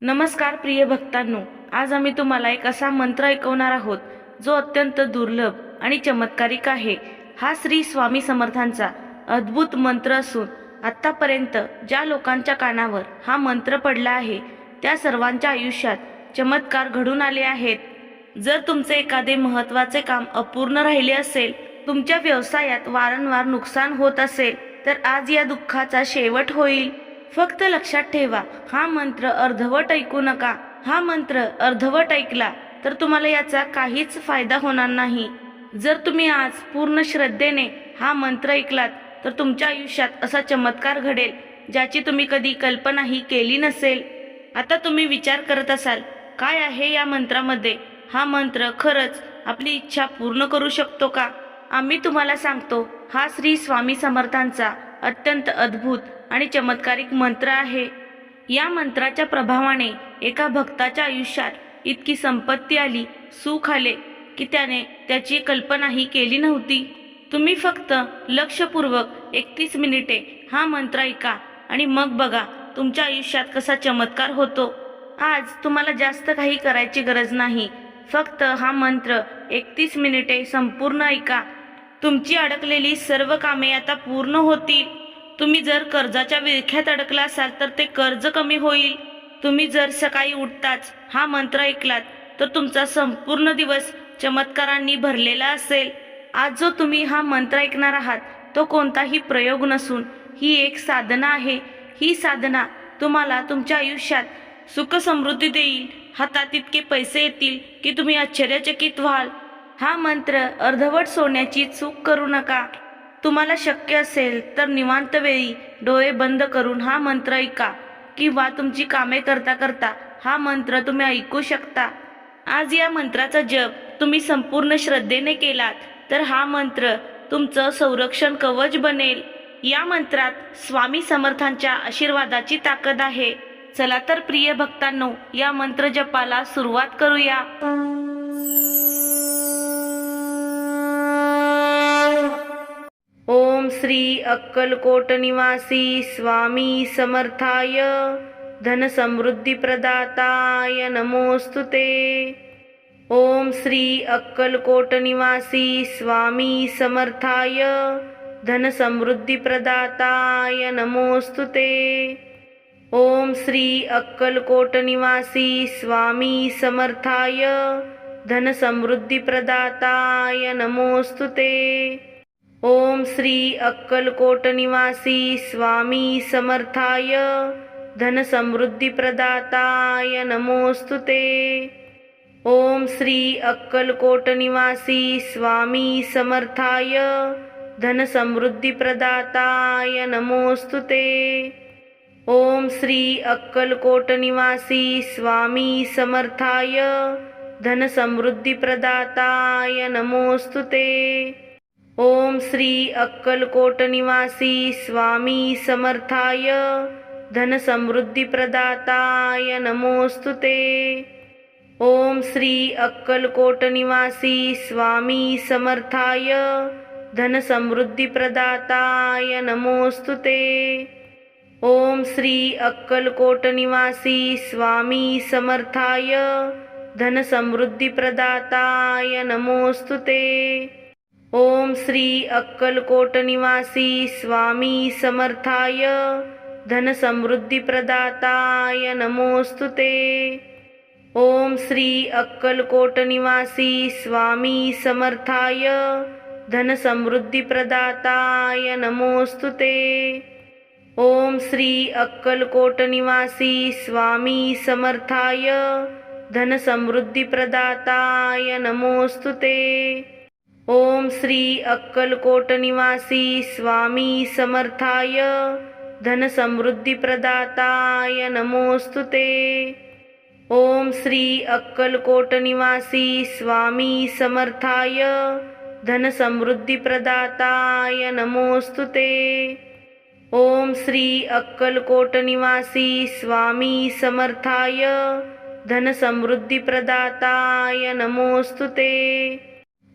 नमस्कार प्रिय भक्तांनो, आज आम्ही तुम्हाला एक असा मंत्र ऐकवणार आहोत जो अत्यंत दुर्लभ आणि चमत्कारिक आहे। हा श्री स्वामी समर्थांचा अद्भुत मंत्र असून आतापर्यंत ज्या लोकांच्या कानावर हा मंत्र पडला आहे त्या सर्वांच्या आयुष्यात चमत्कार घडून आले आहेत। जर तुमचे एखादे महत्त्वाचे काम अपूर्ण राहिले असेल, तुमच्या व्यवसायात वारंवार नुकसान होत असेल, तर आज या दुःखाचा शेवट होईल। फक्त लक्षात ठेवा, हा मंत्र अर्धवट ऐकू नका। हा मंत्र अर्धवट ऐकला तर तुम्हाला याचा काहीच फायदा होणार नाही। जर तुम्ही आज पूर्ण श्रद्धेने हा मंत्र ऐकलात तर तुमच्या आयुष्यात असा चमत्कार घडेल ज्याची तुम्ही कधी कल्पनाही केली नसेल। आता तुम्ही विचार करत असाल, काय आहे या मंत्रामध्ये? हा मंत्र खरंच आपली इच्छा पूर्ण करू शकतो का? आम्ही तुम्हाला सांगतो, हा श्री स्वामी समर्थांचा अत्यंत अद्भुत आणि चमत्कारिक मंत्र आहे। या मंत्राच्या प्रभावाने एका भक्ताच्या आयुष्यात इतकी संपत्ती आली, सुख आले की त्याने त्याची कल्पनाही केली नव्हती। तुम्ही फक्त लक्षपूर्वक 31 मिनिटे हा मंत्र ऐका आणि मग बघा तुमच्या आयुष्यात कसा चमत्कार होतो। आज तुम्हाला जास्त काही करायची गरज नाही, फक्त हा मंत्र 31 मिनिटे संपूर्ण ऐका। तुमची अडकलेली सर्व कामे आता पूर्ण होतील। तुम्ही जर कर्जाच्या विळख्यात अडकला असाल तर ते कर्ज कमी होईल। तुम्ही जर सकाळी उठताच हा मंत्र ऐकलात तर तुमचा संपूर्ण दिवस चमत्कारांनी भरलेला असेल। आज जो तुम्ही हा मंत्र ऐकणार आहात तो कोणताही प्रयोग नसून ही एक साधना आहे। ही साधना तुम्हाला तुमच्या आयुष्यात सुख समृद्धी देईल। हातात इतके पैसे येतील की तुम्ही आश्चर्यचकित व्हाल। हा मंत्र अर्धवट सोडण्याची चूक करू नका। तुम्हाला शक्य असेल तर निवांत वेळी डोळे बंद करून हा मंत्र ऐका किंवा तुमची कामे करता करता हा मंत्र तुम्ही ऐकू शकता। आज या मंत्राचा जप तुम्ही संपूर्ण श्रद्धेने केलात तर हा मंत्र तुमचं संरक्षण कवच बनेल। या मंत्रात स्वामी समर्थांच्या आशीर्वादाची ताकद आहे। चला तर प्रिय भक्तांनो, या मंत्र जपाला सुरुवात करूया। ओम श्री अक्कलकोट निवासी स्वामी समर्थाय धन समृद्धी प्रदाताय नमोस्तुते। ओम श्री अक्कलकोट निवासी स्वामी समर्थाय धन समृद्धि प्रदाताय नमोस्तुते। ओम श्री अक्कलकोट निवासी स्वामी समर्थाय धन समृद्धि प्रदाताय नमोस्तुते। ओम श्री अक्कलकोट निवासी स्वामी समर्थाय धन समृद्धि प्रदाताय नमोस्तुते। ओम श्री अक्कलकोट निवासी स्वामी समर्थाय धन समृद्धि प्रदाताय नमोस्तुते। ओम श्री अक्कलकोट निवासी स्वामी समर्थाय धन समृद्धि प्रदाताय नमोस्तुते। ओम श्री अक्कलकोट निवासी स्वामी समर्थाय धन समृद्धि प्रदाताय नमोस्तुते। ओम श्री अक्कलकोट निवासी स्वामी समर्थाय धन समृद्धि प्रदाताय नमोस्तुते। ओम श्री अक्कलकोट निवासी स्वामी समर्थाय धन समृद्धि प्रदाताय नमोस्तुते। ओम श्री अक्कलकोट निवासी स्वामी समर्थाय धन समृद्धि प्रदाताय नमोस्तुते। ओम श्री अक्कलकोट निवासी स्वामी समर्थाय धन समृद्धि प्रदाताय नमोस्तुते। ओम श्री अक्कलकोट निवासी स्वामी समर्थाय धन समृद्धि प्रदाताय नमोस्तुते। ओम श्री अक्कलकोट निवासी स्वामी समर्थाय धन समृद्धि प्रदाताय नमोस्तुते। ओम श्री अक्कलकोट निवासी स्वामी समर्थाय धन समृद्धि प्रदाताय नमोस्तुते। ओम श्री अक्कलकोट निवासी स्वामी समर्थाय धन समृद्धि प्रदाताय नमोस्तुते।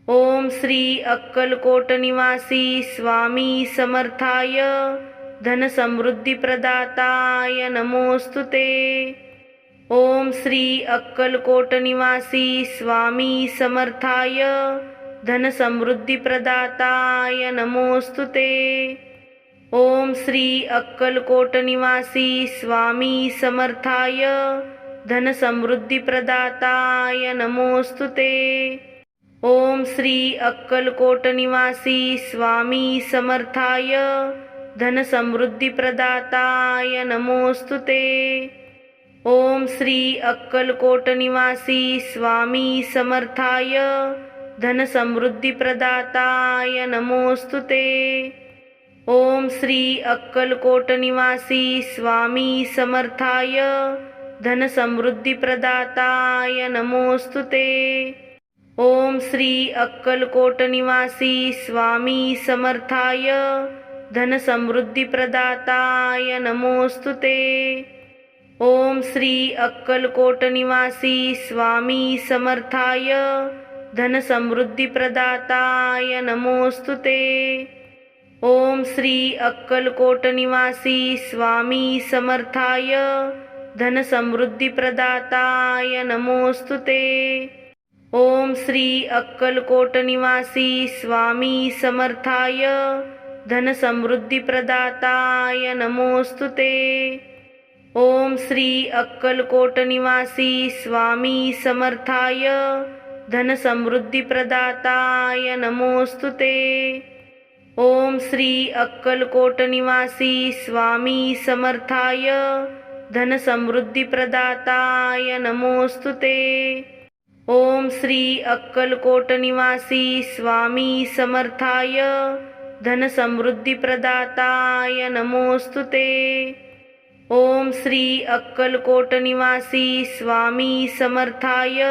ओम श्री अक्कलकोट निवासी स्वामी समर्थाय धन समृद्धि प्रदाताय नमोस्तुते। ओम श्री अक्कलकोट निवासी स्वामी समर्थाय धन समृद्धी प्रदाताय नमोस्तुते। ओम श्री अक्कलकोट निवासी स्वामी समर्थाय धन समृद्धी प्रदाताय नमोस्तुते। ओम श्री अक्कलकोट निवासी स्वामी समर्थाय धन समृद्धी प्रदाताय नमोस्तुते। ओम श्री अक्कलकोट निवासी स्वामी समर्थाय धन समृद्धी प्रदाताय नमोस्तुते। ओम श्री अक्कलकोट निवासी स्वामी समर्थाय धन समृद्धी प्रदाताय नमोस्तुते। ओम श्री अक्कलकोट निवासी स्वामी समर्थाय धन समृद्धी प्रदाताय नमोस्तुते। ओम श्री अक्कलकोट निवासी स्वामी समर्थाय धन समृद्धी प्रदाताय नमोस्तुते। ओम श्री अक्कलकोट निवासी स्वामी समर्थाय धन समृद्धी प्रदाताय नमोस्तुते। ओम श्री अक्कलकोट निवासी स्वामी समर्थाय धन समृद्धी प्रदाताय नमोस्तुते। ओम श्री अक्कलकोट निवासी स्वामी समर्थाय धन समृद्धी प्रदाताय नमोस्तुते। ओम श्री अक्कलकोट निवासी स्वामी समर्थाय धन समृद्धी प्रदाताय नमोस्तुते। ओम श्री अक्कलकोट निवासी स्वामी समर्थाय धन समृद्धी प्रदाताय नमोस्तुते। ओम श्री अक्कलकोट निवासी स्वामी समर्थाय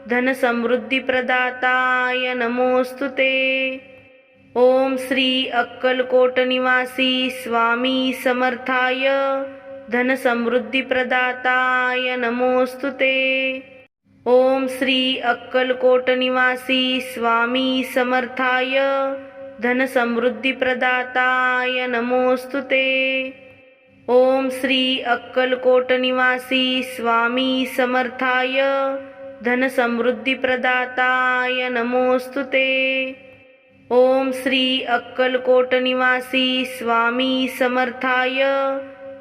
धन समृद्धी प्रदाताय नमोस्तुते। ओम श्री अक्कलकोट निवासी स्वामी समर्थाय धन समृद्धी प्रदाताय नमोस्तुते। ओम श्री अक्कलकोट निवासी स्वामी समर्थाय धन समृद्धी प्रदाताय नमोस्तुते। ओम श्री अक्कलकोट निवासी स्वामी समर्थाय धन समृद्धी प्रदाताय नमोस्तुते। ओम श्री अक्कलकोट निवासी स्वामी समर्थाय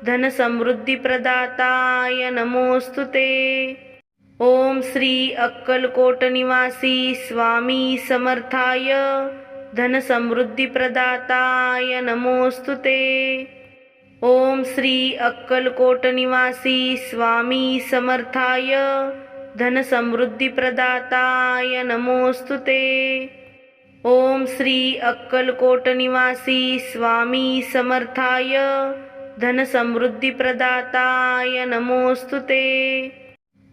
धन समृद्धी प्रदाताय नमोस्तुते। ओम श्री अक्कलकोट निवासी स्वामी समर्थाय धन समृद्धी प्रदाताय नमोस्तुते। ओम श्री अक्कलकोट निवासी स्वामी समर्थाय धन समृद्धी प्रदाताय नमोस्तुते। ओम श्री अक्कलकोट निवासी स्वामी समर्थाय धन समृद्धी प्रदाताय नमोस्तुते।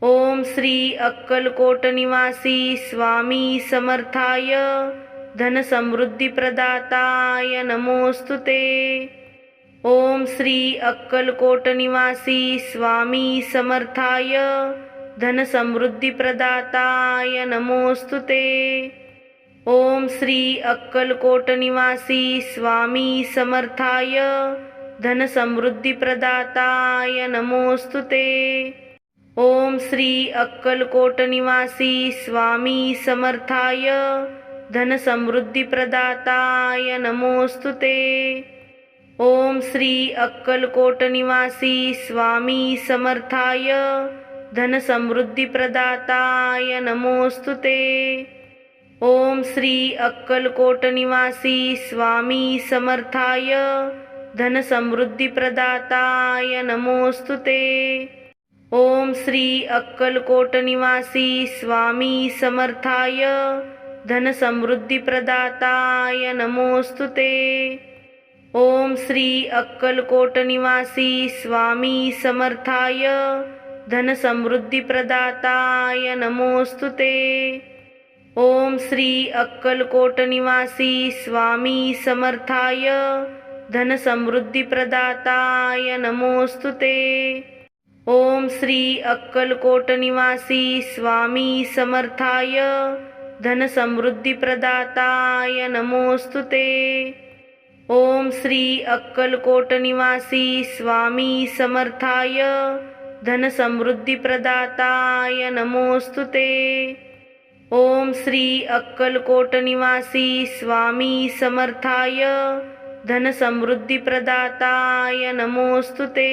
ओम श्री अक्कलकोट निवासी स्वामी समर्थाय धन समृद्धी प्रदाताय नमोस्तुते। ओम श्री अक्कलकोट निवासी स्वामी समर्थाय धन समृद्धी प्रदाताय नमोस्तुते। ओम श्री अक्कलकोट निवासी स्वामी समर्थाय धन समृद्धी प्रदाताय नमोस्तुते। ओम श्री अक्कलकोट निवासी स्वामी समर्थाय धन समृद्धी प्रदाताय नमोस्तुते। ओम श्री अक्कलकोट निवासी स्वामी समर्थाय धन समृद्धी प्रदाताय नमोस्तुते। ओम श्री अक्कलकोट निवासी स्वामी समर्थाय धन समृद्धी प्रदाताय नमोस्तुते। ओम श्री अक्कलकोट निवासी स्वामी समर्थाय धन समृद्धी प्रदाताय नमोस्तुते। ओम श्री अक्कलकोट निवासी स्वामी समर्थाय धन समृद्धी प्रदाताय नमोस्तुते। ओम श्री अक्कलकोट निवासी स्वामी समर्थाय धन समृद्धी प्रदाताय नमोस्तुते। ओम श्री अक्कलकोट निवासी स्वामी समर्थाय धन समृद्धी प्रदाताय नमोस्तुते। ओम श्री अक्कलकोट निवासी स्वामी समर्थाय धनसमृद्धिप्रदाताय नमोस्तुते। ओम श्री अक्कलकोट निवासी स्वामी समर्थाय धनसमृद्धिप्रदाताय नमोस्तुते।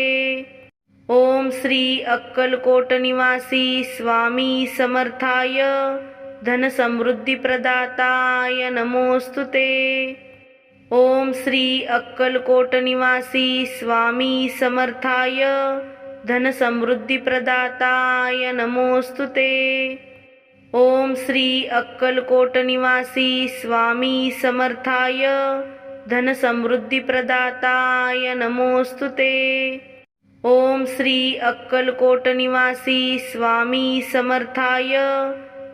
ओम श्री अक्कलकोट निवासी स्वामी समर्थाय धनसमृद्धिप्रदाताय नमोस्तुते। ओम श्री अक्कलकोट निवासी स्वामी समर्थाय धनसमृद्धिप्रदाताय नमोस्तुते। ओम श्री अक्कलकोट निवासी स्वामी समर्थाय धनसमृद्धिप्रदाताय नमोस्तुते। ओम श्री अक्कलकोट निवासी स्वामी समर्थाय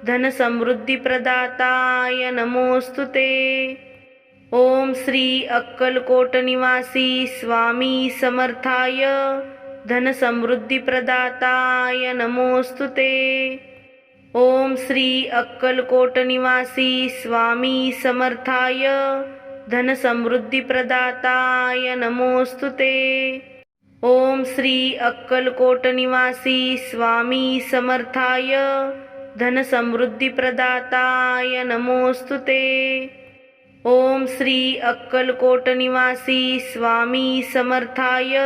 धनसमृद्धिप्रदाताय नमोस्तुते। ओम श्री अक्कलकोट निवासी स्वामी समर्थाय धनसमृद्धिप्रदाताय नमोस्तुते। ओम श्री अक्कलकोट निवासी स्वामी समर्थाय धनसमृद्धिप्रदाताय नमोस्तुते। ओम श्री अक्कलकोट निवासी स्वामी समर्थाय धनसमृद्धिप्रदाताय नमोस्तुते। ओम श्री अक्कलकोट निवासी स्वामी समर्थाय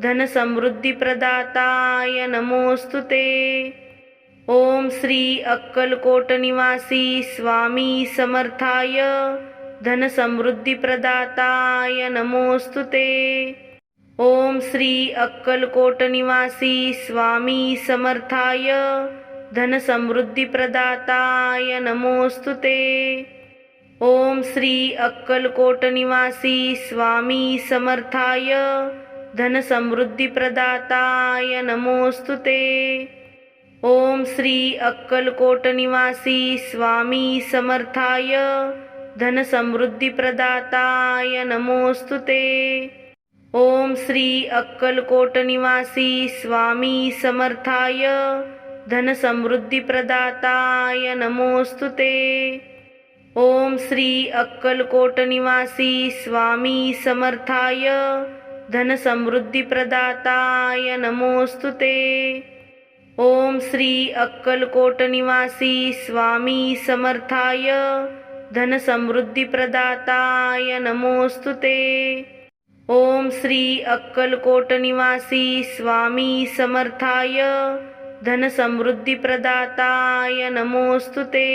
धनसमृद्धिप्रदाताय नमोस्तुते। ओम श्री अक्कलकोट निवासी स्वामी समर्थाय धनसमृद्धिप्रदाताय नमोस्तुते। ओम श्री अक्कलकोट निवासी स्वामी समर्थाय धनसमृद्धिप्रदाताय नमोस्तुते। ओम श्री अक्कलकोट निवासी स्वामी समर्थाय धनसमृद्धिप्रदाताय नमोस्तुते। ओम श्री अक्कलकोट निवासी स्वामी समर्थाय धनसमृद्धिप्रदाताय नमोस्तुते। ओम श्री अक्कलकोट निवासी स्वामी समर्थाय धनसमृद्धिप्रदाताय नमोस्तुते। ओम श्री अक्कलकोट निवासी स्वामी समर्थाय धनसमृद्धिप्रदाताय नमोस्तुते। ओम श्री अक्कलकोट निवासी स्वामी समर्थाय धनसमृद्धिप्रदाताय नमोस्तुते। ओम श्री अक्कलकोट निवासी स्वामी समर्थाय धनसमृद्धिप्रदाताय नमोस्तुते।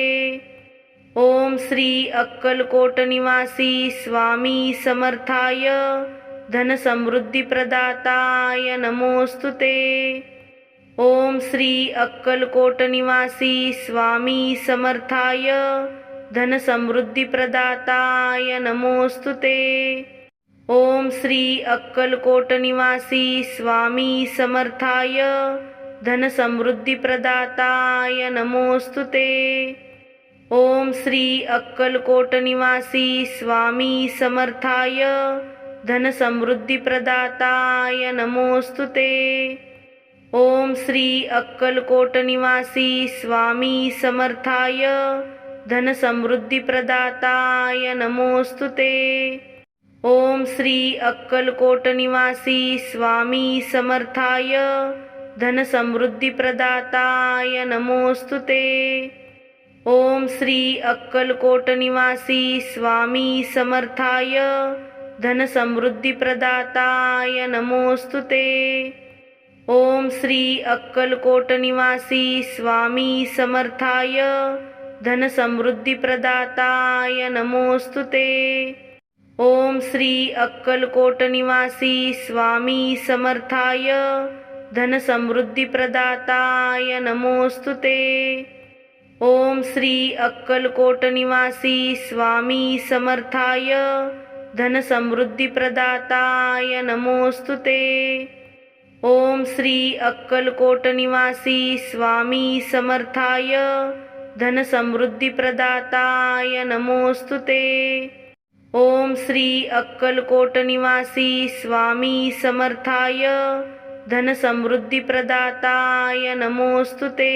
ओम श्री अक्कलकोट निवासी स्वामी समर्थाय धनसमृद्धिप्रदाताय नमोस्तुते। ओम श्री अक्कलकोट निवासी स्वामी समर्थाय धनसमृद्धिप्रदाताय नमोस्तुते। ओम श्री अक्कलकोट निवासी स्वामी समर्थाय धनसमृद्धिप्रदाताय नमोस्तुते। ओम श्री अक्कलकोट निवासी स्वामी समर्थाय धनसमृद्धिप्रदाताय नमोस्तुते। ओम श्री अक्कलकोट निवासी स्वामी समर्थाय धनसमृद्धिप्रदाताय नमोस्तुते। ओम श्री अक्कलकोट निवासी स्वामी समर्थाय धनसमृद्धिप्रदाताय नमोस्तुते। ओम श्री अक्कलकोट निवासी स्वामी समर्थाय धनसमृद्धिप्रदाताय नमोस्तुते। ओम श्री अक्कलकोट निवासी स्वामी समर्थाय धनसमृद्धिप्रदाताय नमोस्तुते। ओम श्री अक्कलकोट निवासी स्वामी समर्थाय धनसमृद्धिप्रदाताय नमोस्तुते। ओम श्री अक्कलकोट निवासी स्वामी समर्थाय धनसमृद्धिप्रदाताय नमोस्तुते। ओम श्री अक्कलकोट निवासी स्वामी समर्थाय धनसमृद्धिप्रदाताय नमोस्तुते। ओम श्री अक्कलकोट निवासी स्वामी समर्थाय धनसमृद्धिप्रदाताय नमोस्तुते।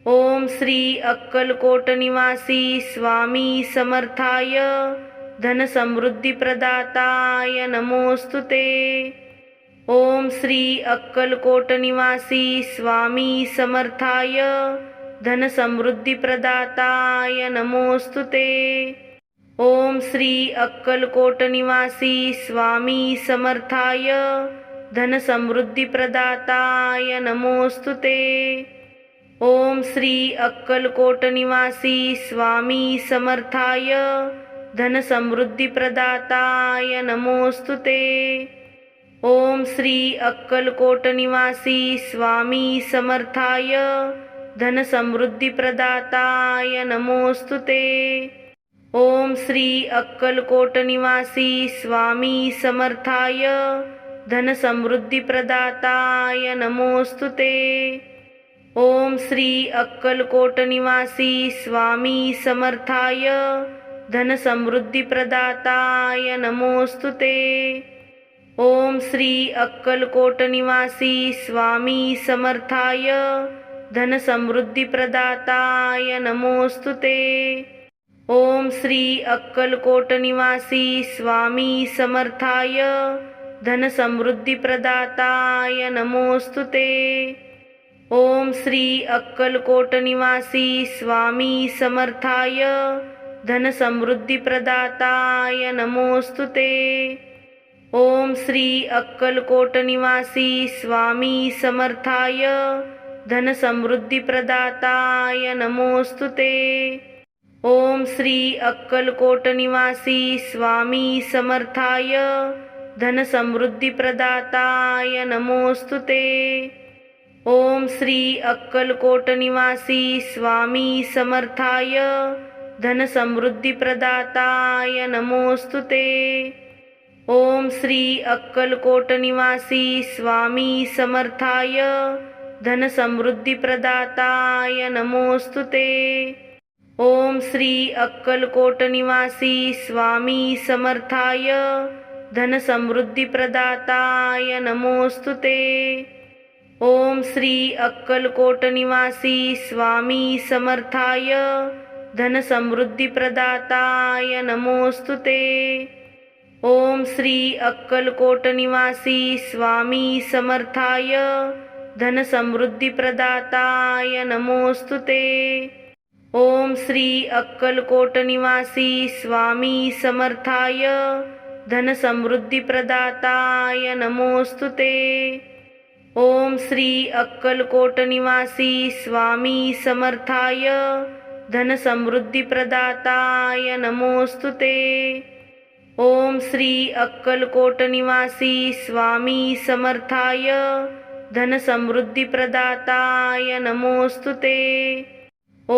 ओम श्री अक्कलकोट निवासी स्वामी समर्थाय धनसमृद्धिप्रदाताय नमोस्तुते। ओम श्री अक्कलकोट निवासी स्वामी समर्थाय धन समृद्धी प्रदाताय नमोस्तुते। ओम श्री अक्कलकोट निवासी स्वामी समर्थाय धन समृद्धी प्रदाताय नमोस्तुते। ओम श्री अक्कलकोट निवासी स्वामी समर्थाय धन समृद्धी प्रदाताय नमोस्तुते। ओम श्री अक्कलकोट निवासी स्वामी समर्थाय धन समृद्धी प्रदाताय नमोस्तुते। ओम श्री अक्कलकोट निवासी स्वामी समर्थाय धन समृद्धी प्रदाताय नमोस्तुते। ओम श्री अक्कलकोट निवासी स्वामी समर्थाय धन समृद्धी प्रदाताय नमोस्तुते। ओम श्री अक्कलकोट निवासी स्वामी समर्थाय धन समृद्धी प्रदाताय नमोस्तुते। ओम श्री अक्कलकोट निवासी स्वामी समर्थाय धन समृद्धी प्रदाताय नमोस्तुते। ओम श्री अक्कलकोट निवासी स्वामी समर्थाय धन समृद्धी प्रदाताय नमोस्तुते। ओम श्री अक्कलकोट निवासी स्वामी समर्थाय धन समृद्धी प्रदाताय नमोस्तुते। ओम श्री अक्कलकोट निवासी स्वामी समर्थाय धन समृद्धी प्रदाताय नमोस्तुते। ओम श्री अक्कलकोट निवासी स्वामी समर्थाय धन समृद्धी प्रदाताय नमोस्तुते। ओम श्री अक्कलकोट निवासी स्वामी समर्थाय धन समृद्धी प्रदाताय नमोस्तुते। ओम श्री अक्कलकोट निवासी स्वामी समर्थाय धन समृद्धी प्रदाताय नमोस्तुते। ओम श्री अक्कलकोट निवासी स्वामी समर्थाय धन समृद्धी प्रदाताय नमोस्तुते। ओम श्री अक्कलकोट निवासी स्वामी समर्थाय धन समृद्धी प्रदाताय नमोस्तुते। ओम श्री अक्कलकोट निवासी स्वामी समर्थाय धन समृद्धी प्रदाताय नमोस्तुते। ओम श्री अक्कलकोट निवासी स्वामी समर्थाय धन समृद्धी प्रदाताय नमोस्तुते। ओम श्री अक्कलकोट निवासी स्वामी समर्थाय धन समृद्धी प्रदाताय नमोस्तुते।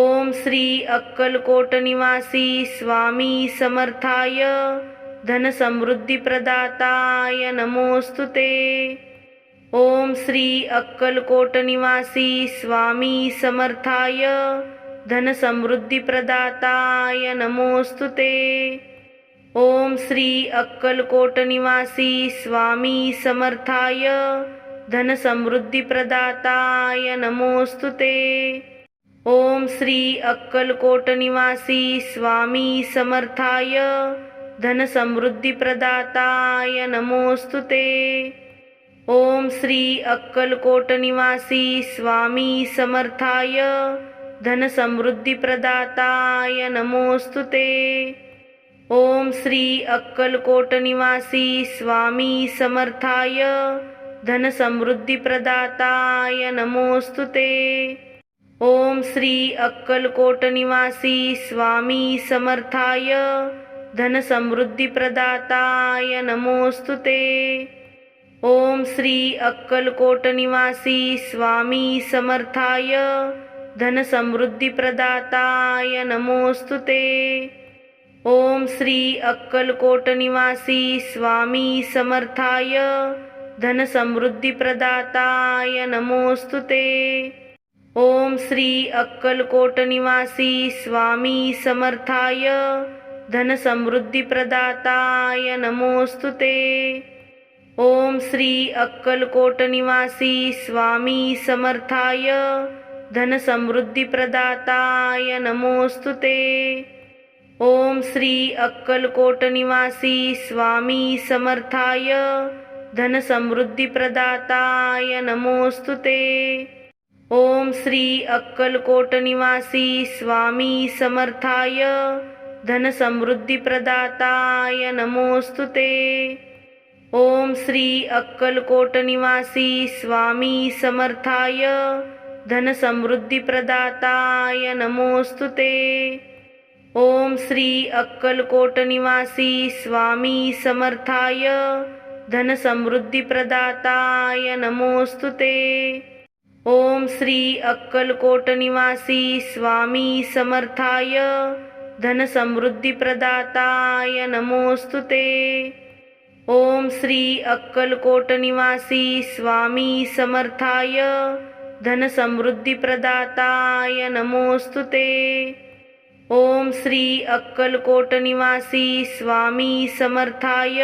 ओम श्री अक्कलकोट निवासी स्वामी समर्थाय धन समृद्धी प्रदाताय नमोस्तुते। ओम श्री अक्कलकोट निवासी स्वामी समर्थाय धन समृद्धी प्रदाताय नमोस्तुते। ओम श्री अक्कलकोट निवासी स्वामी समर्थाय धन समृद्धी प्रदाताय नमोस्तुते। ओम श्री अक्कलकोट निवासी स्वामी समर्थाय धन समृद्धी प्रदाताय नमोस्तुते। ओम श्री अक्कलकोट निवासी स्वामी समर्थाय धन समृद्धी प्रदाताय नमोस्तुते। ओम श्री अक्कलकोट निवासी स्वामी समर्थाय धन समृद्धी प्रदाताय नमोस्तुते। ओम श्री अक्कलकोट निवासी स्वामी समर्थाय धन समृद्धी प्रदाताय नमोस्तुते। ओम श्री अक्कलकोट निवासी स्वामी समर्थाय धन समृद्धी प्रदाताय नमोस्तुते। ओम श्री अक्कलकोट निवासी स्वामी समर्थाय धन समृद्धी प्रदाताय नमोस्तुते। ओम श्री अक्कलकोट निवासी स्वामी समर्थाय धन समृद्धी प्रदाताय नमोस्तुते। ओम श्री अक्कलकोट निवासी स्वामी समर्थाय धन समृद्धी प्रदाताय नमोस्तुते। ओम श्री अक्कलकोट निवासी स्वामी समर्थाय धनसमृद्धिप्रदाताय नमोऽस्तु ते। ओम श्री अक्कलकोट निवासी स्वामी समर्थाय धनसमृद्धिप्रदाताय नमोऽस्तु ते। ओम श्री अक्कलकोट निवासी स्वामी समर्थाय धनसमृद्धिप्रदाताय नमोऽस्तु ते। ओम श्री अक्कलकोट निवासी स्वामी समर्थाय धनसमृद्धिप्रदाताय नमोऽस्तु ते। ओम श्री अक्कलकोट निवासी स्वामी समर्थाय धनसमृद्धिप्रदाताय नमोऽस्तु ते। ओम श्री अक्कलकोट निवासी स्वामी समर्थाय धनसमृद्धिप्रदाताय नमोऽस्तु ते। ओम श्री अक्कलकोट निवासी स्वामी समर्थाय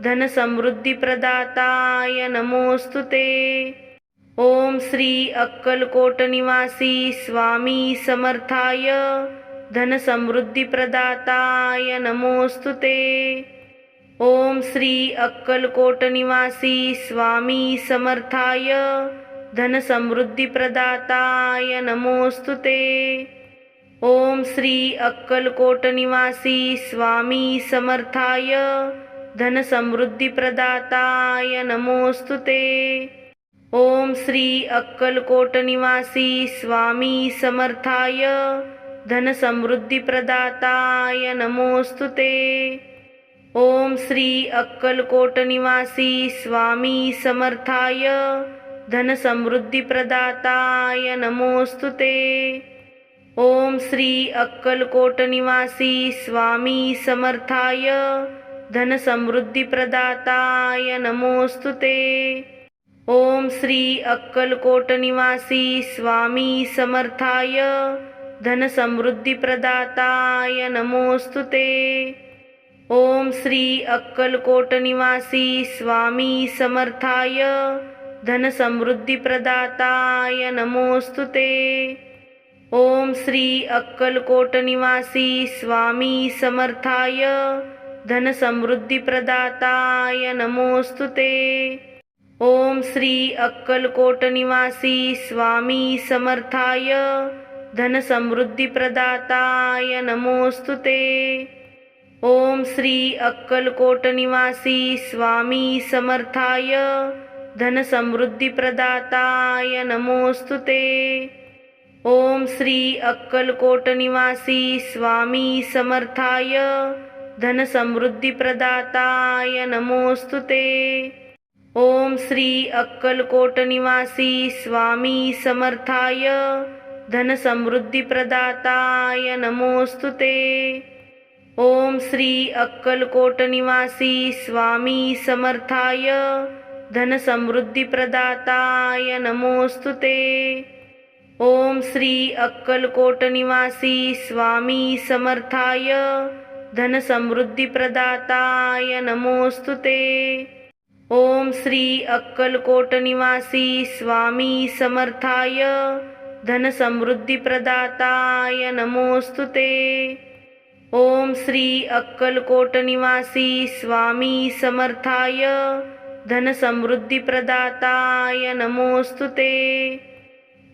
धनसमृद्धिप्रदाताय नमोऽस्तु ते। ओम श्री अक्कलकोट निवासी स्वामी समर्थाय धनसमृद्धिप्रदाताय नमोऽस्तु ते। ओम श्री अक्कलकोट निवासी स्वामी समर्थाय धनसमृद्धिप्रदाताय नमोऽस्तु ते। ओम श्री अक्कलकोट निवासी स्वामी समर्थाय धनसमृद्धिप्रदाताय नमोऽस्तु ते। ओम श्री अक्कलकोट निवासी स्वामी समर्थाय धनसमृद्धिप्रदाताय नमोऽस्तु ते। ओम श्री अक्कलकोट निवासी स्वामी समर्थाय धनसमृद्धिप्रदाताय नमोऽस्तु ते। ओम श्री अक्कलकोट निवासी स्वामी समर्थाय धनसमृद्धिप्रदाताय नमोऽस्तु ते। ओम श्री अक्कलकोट निवासी स्वामी समर्थाय धनसमृद्धिप्रदाताय नमोऽस्तु ते। ओम श्री अक्कलकोट निवासी स्वामी समर्थाय धनसमृद्धिप्रदाताय नमोऽस्तु ते। ओम श्री अक्कलकोट निवासी स्वामी समर्थाय धनसमृद्धिप्रदाताय नमोऽस्तु ते। ओम श्री अक्कलकोट निवासी स्वामी समर्थाय धनसमृद्धिप्रदाताय नमोऽस्तु ते। ओम श्री अक्कलकोट निवासी स्वामी समर्थाय धनसमृद्धिप्रदाताय नमोऽस्तु ते। ओम श्री अक्कलकोट निवासी स्वामी समर्थाय धनसमृद्धिप्रदाताय नमोऽस्तु ते। ओम श्री अक्कलकोट निवासी स्वामी समर्थाय धनसमृद्धिप्रदाताय नमोऽस्तु ते। ओम श्री अक्कलकोट निवासी स्वामी समर्थाय धनसमृद्धिप्रदाताय नमोऽस्तु ते। ओम श्री अक्कलकोट निवासी स्वामी समर्थाय धनसमृद्धिप्रदाताय नमोऽस्तु ते। ओम श्री अक्कलकोट निवासी स्वामी समर्थाय धनसमृद्धिप्रदाताय नमोऽस्तु ते। ओम श्री अक्कलकोट निवासी स्वामी समर्थाय धनसमृद्धिप्रदाताय नमोऽस्तु ते।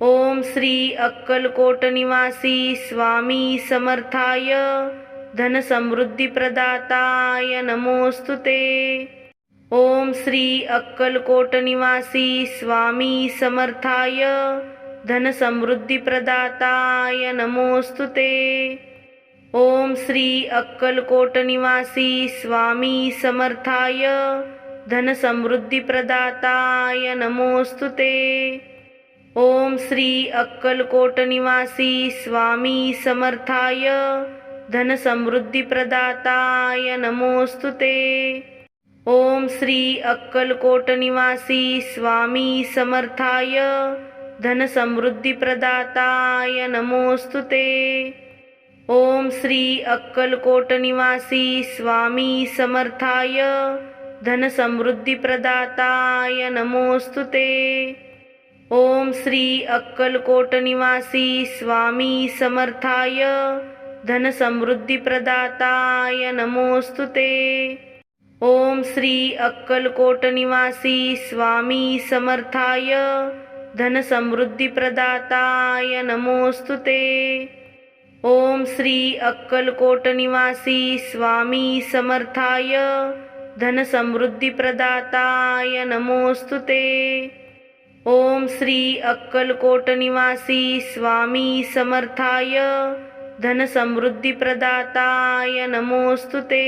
ओम श्री अक्कलकोट निवासी स्वामी समर्थाय धनसमृद्धिप्रदाताय नमोऽस्तु ते। ओम श्री अक्कलकोट निवासी स्वामी समर्थाय धनसमृद्धिप्रदाताय नमोऽस्तु ते। ओम श्री अक्कलकोट निवासी स्वामी समर्थाय धनसमृद्धिप्रदाताय नमोऽस्तु ते। ओम श्री अक्कलकोट निवासी स्वामी समर्थाय धनसमृद्धिप्रदाताय नमोऽस्तु ते। ओम श्री अक्कलकोट निवासी स्वामी समर्थाय धनसमृद्धिप्रदाताय नमोऽस्तु ते। ओम श्री अक्कलकोट निवासी स्वामी समर्थाय धनसमृद्धिप्रदाताय नमोऽस्तु ते। ओम श्री अक्कलकोट निवासी स्वामी समर्थाय धनसमृद्धिप्रदाताय नमोऽस्तु ते। ओम श्री अक्कलकोट निवासी स्वामी समर्थाय धन समृद्धी प्रदाताय नमोस्तुते। ओम श्री अक्कलकोट निवासी स्वामी समर्थाय धन समृद्धी प्रदाताय नमोस्तुते। ओम श्री अक्कलकोट निवासी स्वामी समर्थाय धन समृद्धी प्रदाताय नमोस्तुते।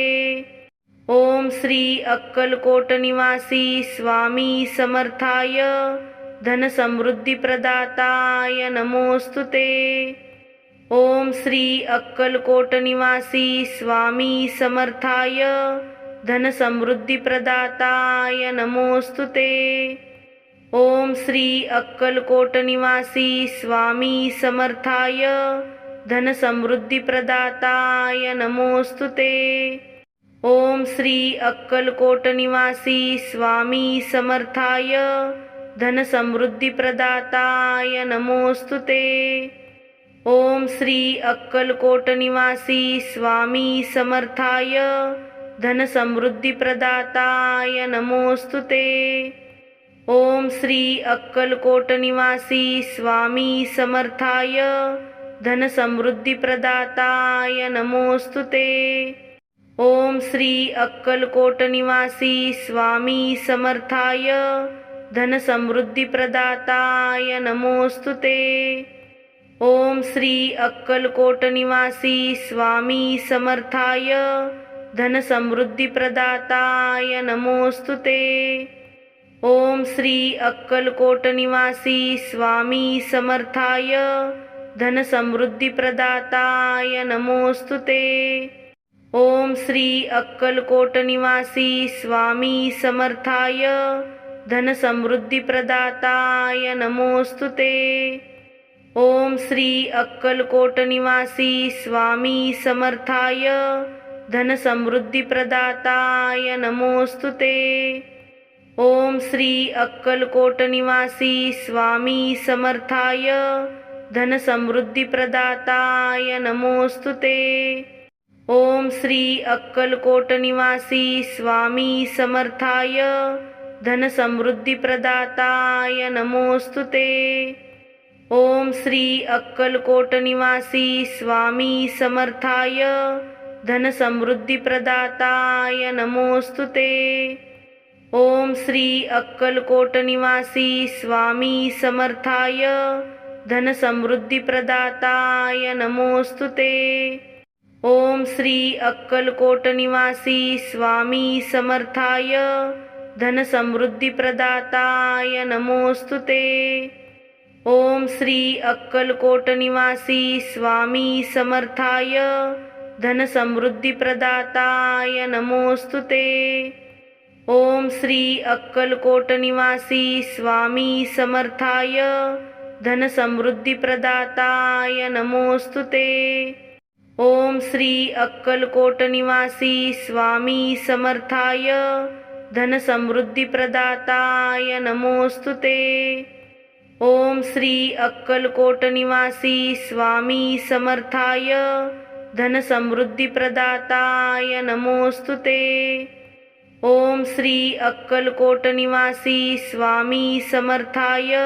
ओम श्री अक्कलकोट निवासी स्वामी समर्थाय धन समृद्धी प्रदाताय नमोस्तुते। ओम श्री अक्कलकोट निवासी स्वामी समर्थाय धन समृद्धी प्रदाताय नमोस्तुते। ओम श्री अक्कलकोट निवासी स्वामी समर्थाय धन समृद्धी प्रदाताय नमोस्तुते। ओम श्री अक्कलकोट निवासी स्वामी समर्थाय धन समृद्धी प्रदाताय नमोस्तुते। ओम श्री अक्कलकोट निवासी स्वामी समर्थाय धन समृद्धी प्रदाताय नमोस्तुते। ओम श्री अक्कलकोट निवासी स्वामी समर्थाय धन समृद्धी प्रदाताय नमोस्तुते। ओम श्री अक्कलकोट निवासी स्वामी समर्थाय धन समृद्धी प्रदाताय नमोस्तुते। ओम श्री अक्कलकोट निवासी स्वामी समर्थाय धन समृद्धी प्रदाताय नमोस्तुते। ओम श्री अक्कलकोट निवासी स्वामी समर्थाय धन समृद्धी प्रदाताय नमोस्तुते। ओम श्री अक्कलकोट निवासी स्वामी समर्थाय धन समृद्धी प्रदाताय नमोस्तुते। ओम श्री अक्कलकोट निवासी स्वामी समर्थाय धन समृद्धी प्रदाताय नमोस्तुते। ओम श्री अक्कलकोट निवासी स्वामी समर्थाय धन समृद्धी प्रदाताय नमोस्तुते। ओम श्री अक्कलकोट निवासी स्वामी समर्थाय धन समृद्धी प्रदाताय नमोस्तुते। ओम श्री अक्कलकोट निवासी स्वामी समर्थाय धन समृद्धी प्रदाताय नमोस्तुते। ओम श्री अक्कलकोट निवासी स्वामी समर्थाय धन समृद्धी प्रदाताय नमोस्तुते। ओम श्री अक्कलकोट निवासी स्वामी समर्थाय धन समृद्धी प्रदाताय नमोस्तुते। ओम श्री अक्कलकोट निवासी स्वामी समर्थाय धन समृद्धी प्रदाताय नमोस्तुते। ओम श्री अक्कलकोट निवासी स्वामी समर्थाय धन समृद्धी प्रदाताय नमोस्तुते। ओम श्री अक्कलकोट निवासी स्वामी समर्थाय धन समृद्धी प्रदाताय नमोस्तुते। ओम श्री अक्कलकोट निवासी स्वामी समर्थाय धन समृद्धी प्रदाताय नमोस्तुते। ओम श्री अक्कलकोट निवासी स्वामी समर्थाय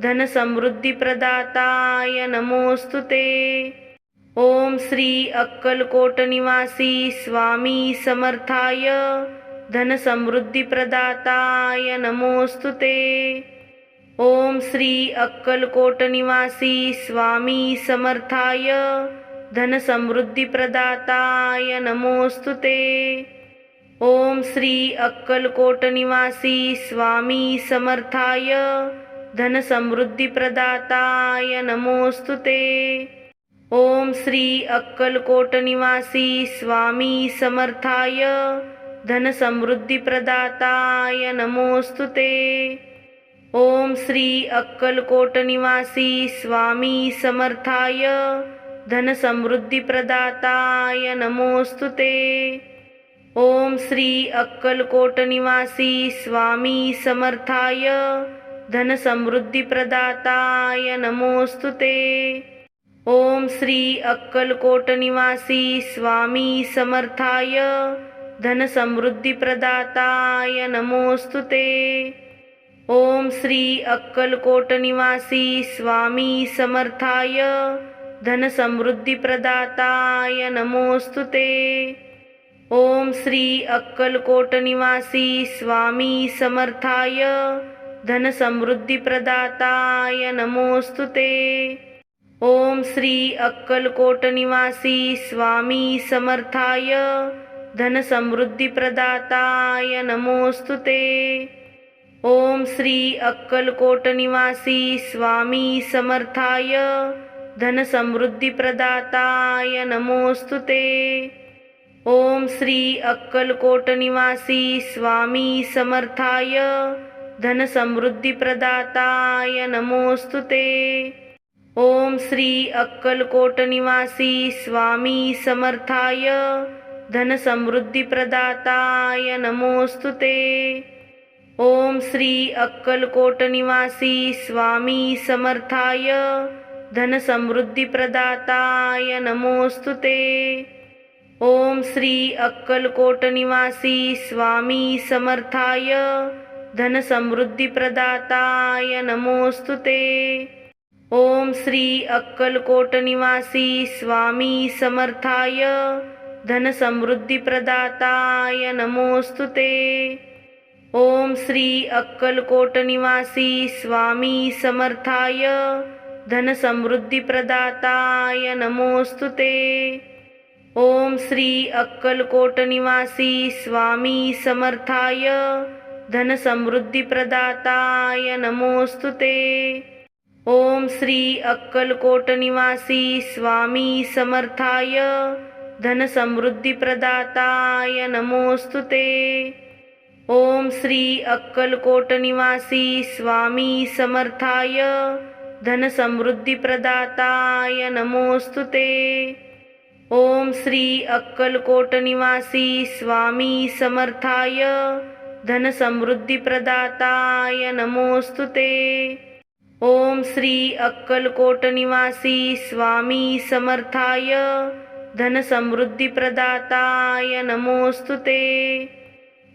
धन समृद्धी प्रदाताय नमोस्तुते। ओम श्री अक्कलकोट निवासी स्वामी समर्थाय धन समृद्धी प्रदाताय नमोस्तुते। ओम श्री अक्कलकोट निवासी स्वामी समर्थाय धन समृद्धी प्रदाताय नमोस्तुते। ओम श्री अक्कलकोट निवासी स्वामी समर्थाय धन समृद्धी प्रदाताय नमोस्तुते। ओम श्री अक्कलकोट निवासी स्वामी समर्थाय धन समृद्धी प्रदाताय नमोस्तुते। ओम श्री अक्कलकोट निवासी स्वामी समर्थाय धन समृद्धी प्रदाताय नमोस्तुते। ओम श्री अक्कलकोट निवासी स्वामी समर्थाय धन समृद्धी प्रदाताय नमोस्तुते। ओम श्री अक्कलकोट निवासी स्वामी समर्थाय धनसमृद्धिप्रदाताय नमोस्तुते। ओम श्री अक्कलकोट निवासी स्वामी समर्थाय धनसमृद्धिप्रदाताय नमोस्तुते। ओम श्री अक्कलकोट निवासी स्वामी समर्थाय धनसमृद्धिप्रदाताय नमोस्तुते। ओम श्री अक्कलकोट निवासी स्वामी समर्थाय धनसमृद्धिप्रदाताय नमोस्तुते। ओम श्री अक्कलकोट निवासी स्वामी समर्थाय धनसमृद्धिप्रदाताय नमोस्तुते। ओम श्री अक्कलकोट निवासी स्वामी समर्थाय धनसमृद्धिप्रदाताय नमोस्तुते। ओम श्री अक्कलकोट निवासी स्वामी समर्थाय धनसमृद्धिप्रदाताय नमोस्तुते। ओम श्री अक्कलकोट निवासी स्वामी समर्थाय धनसमृद्धिप्रदाताय नमोस्तुते। ओम श्री अक्कलकोट निवासी स्वामी समर्थाय धनसमृद्धिप्रदाताय नमोस्तुते। ओम श्री अक्कलकोट निवासी स्वामी समर्थाय धनसमृद्धिप्रदाताय नमोस्तुते। ओम श्री अक्कलकोट निवासी स्वामी समर्थाय धनसमृद्धिप्रदाताय नमोस्तुते। ओम श्री अक्कलकोट निवासी स्वामी समर्थाय धनसमृद्धिप्रदाताय नमोस्तुते। ओम श्री अक्कलकोट निवासी स्वामी समर्थाय धनसमृद्धिप्रदाताय नमोस्तुते। ओम श्री अक्कलकोट निवासी स्वामी समर्थाय धनसमृद्धिप्रदाताय नमोस्तुते। ओम श्री अक्कलकोट निवासी स्वामी समर्थाय धनसमृद्धिप्रदाताय नमोस्तुते। ओम श्री अक्कलकोट निवासी स्वामी समर्थाय धनसमृद्धिप्रदाताय नमोस्तुते।